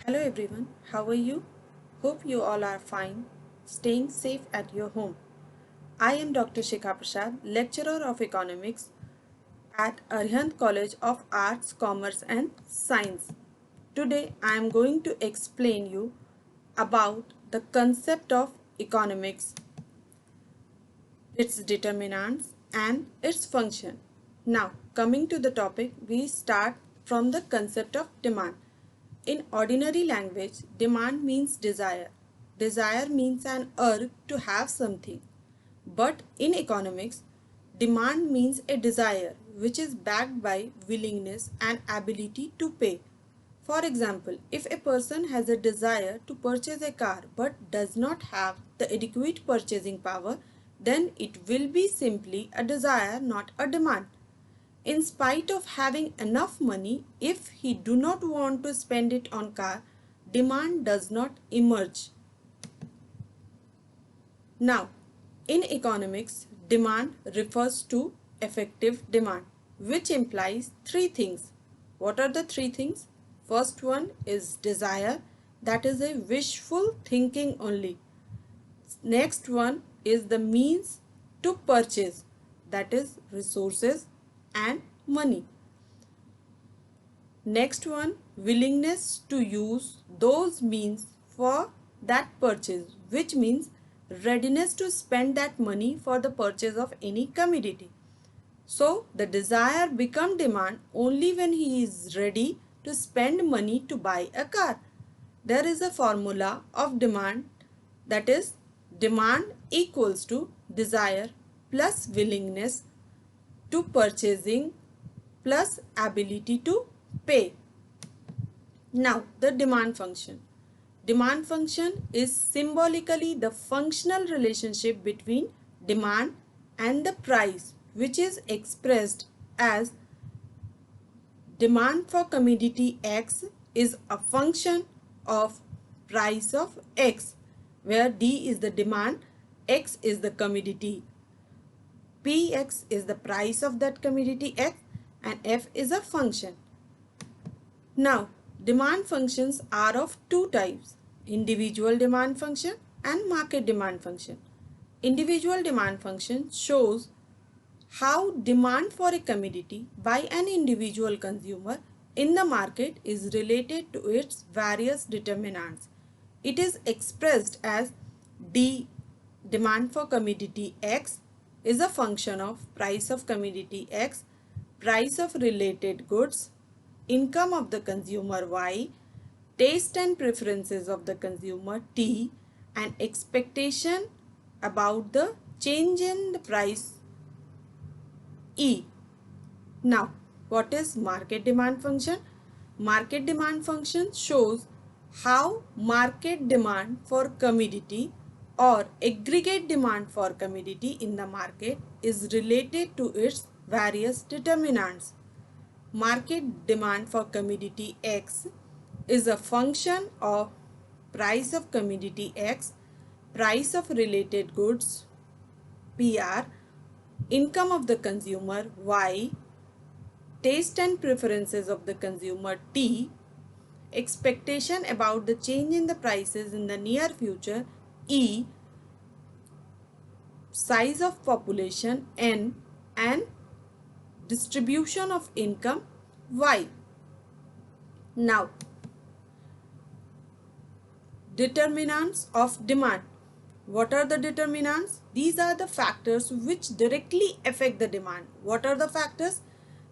Hello everyone, how are you? Hope you all are fine, staying safe at your home. I am Dr. Shikha Prasad, lecturer of economics at Arihant College of Arts, Commerce and Science. Today I am going to explain you about the concept of economics, its determinants and its function. Now, coming to the topic, we start from the concept of demand. In ordinary language, demand means desire. Desire means an urge to have something. But in economics, demand means a desire which is backed by willingness and ability to pay. For example, if a person has a desire to purchase a car but does not have the adequate purchasing power, then it will be simply a desire, not a demand. In spite of having enough money, if he do not want to spend it on car, demand does not emerge. Now, in economics, demand refers to effective demand, which implies three things. What are the three things? First one is desire, that is a wishful thinking only. Next one is the means to purchase, that is resources and money. Next one, willingness to use those means for that purchase, which means readiness to spend that money for the purchase of any commodity. So the desire become demand only when he is ready to spend money to buy a car. There is a formula of demand, that is demand equals to desire plus willingness to purchasing plus ability to pay. Now the demand function. Demand function is symbolically the functional relationship between demand and the price, which is expressed as demand for commodity X is a function of price of X, where D is the demand, X is the commodity, Px is the price of that commodity X, and F is a function. Now, demand functions are of two types: individual demand function and market demand function. Individual demand function shows how demand for a commodity by an individual consumer in the market is related to its various determinants. It is expressed as D, demand for commodity X is a function of price of commodity X, price of related goods, income of the consumer Y, taste and preferences of the consumer T, and expectation about the change in the price E. Now, what is market demand function? Market demand function shows how market demand for commodity or aggregate demand for commodity in the market is related to its various determinants. Market demand for commodity X is a function of price of commodity X, price of related goods PR, income of the consumer Y, taste and preferences of the consumer T, expectation about the change in the prices in the near future E, size of population N, and distribution of income Y. Now, determinants of demand. What are the determinants? These are the factors which directly affect the demand. What are the factors?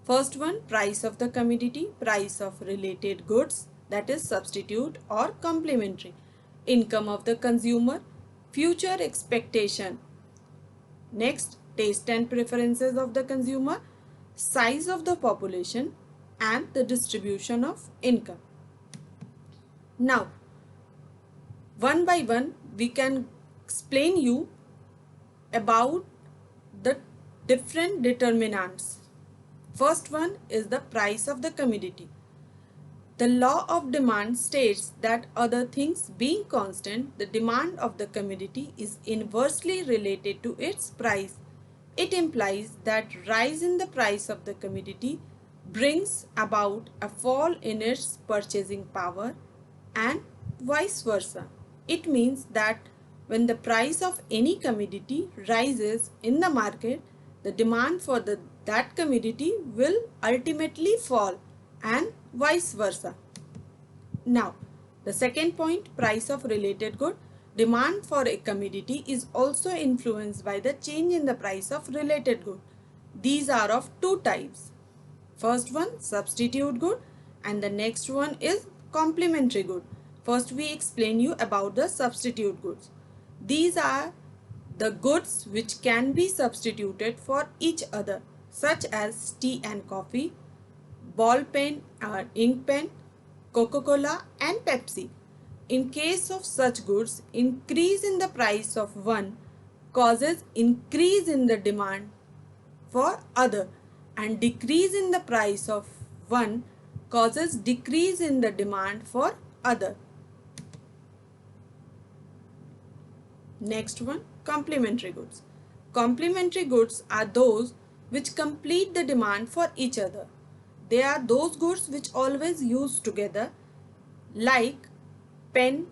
First one, price of the commodity, price of related goods, that is substitute or complementary, income of the consumer, future expectation. Next, taste and preferences of the consumer, size of the population, and the distribution of income. Now, one by one, we can explain you about the different determinants. First one is the price of the commodity. The law of demand states that other things being constant, the demand of the commodity is inversely related to its price. It implies that rise in the price of the commodity brings about a fall in its purchasing power and vice versa. It means that when the price of any commodity rises in the market, the demand for that commodity will ultimately fall and vice versa. Now, the second point, price of related good. Demand for a commodity is also influenced by the change in the price of related good. These are of two types. First one, substitute good, and the next one is complementary good. First, we explain you about the substitute goods. These are the goods which can be substituted for each other, such as tea and coffee, ball pen or ink pen, Coca-Cola and Pepsi. In case of such goods, increase in the price of one causes increase in the demand for other, and decrease in the price of one causes decrease in the demand for other. Next one, complementary goods. Complementary goods are those which complete the demand for each other. They are those goods which always use together, like pen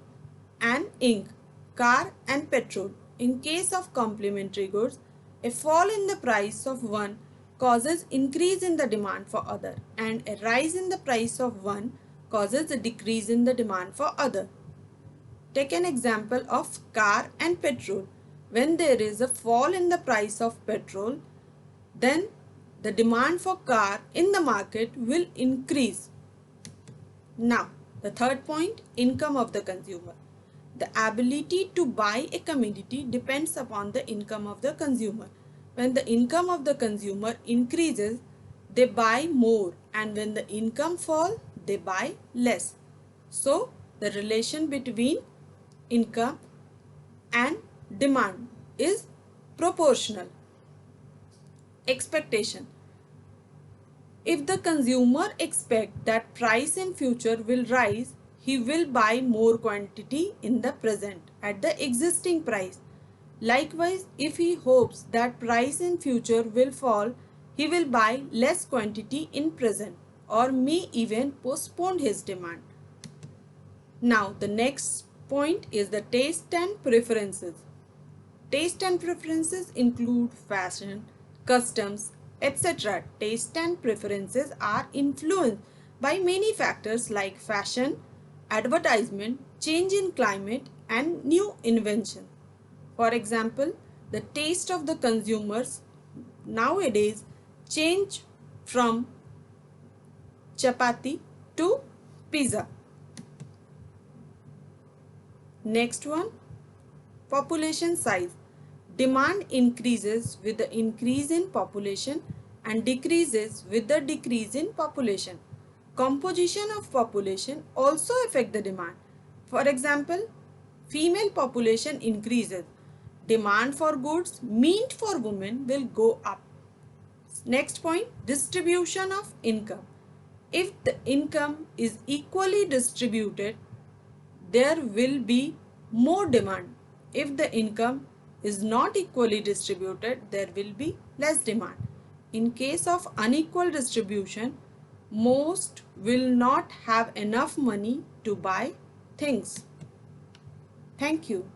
and ink, car and petrol. In case of complementary goods, a fall in the price of one causes increase in the demand for other, and a rise in the price of one causes a decrease in the demand for other. Take an example of car and petrol. When there is a fall in the price of petrol, then the demand for car in the market will increase. Now, the third point, income of the consumer. The ability to buy a commodity depends upon the income of the consumer. When the income of the consumer increases, they buy more, and when the income falls, they buy less. So, the relation between income and demand is proportional. Expectation. If the consumer expects that price in future will rise, he will buy more quantity in the present at the existing price. Likewise, if he hopes that price in future will fall, he will buy less quantity in present or may even postpone his demand. Now, the next point is the taste and preferences. Taste and preferences include fashion, customs, etc. Taste and preferences are influenced by many factors like fashion, advertisement, change in climate, and new invention. For example, the taste of the consumers nowadays change from chapati to pizza. Next one, population size. Demand increases with the increase in population and decreases with the decrease in population. Composition of population also affect the demand. For example, female population increases. Demand for goods meant for women will go up. Next point, distribution of income. If the income is equally distributed, there will be more demand. If the income is not equally distributed, there will be less demand. In case of unequal distribution, most will not have enough money to buy things. Thank you.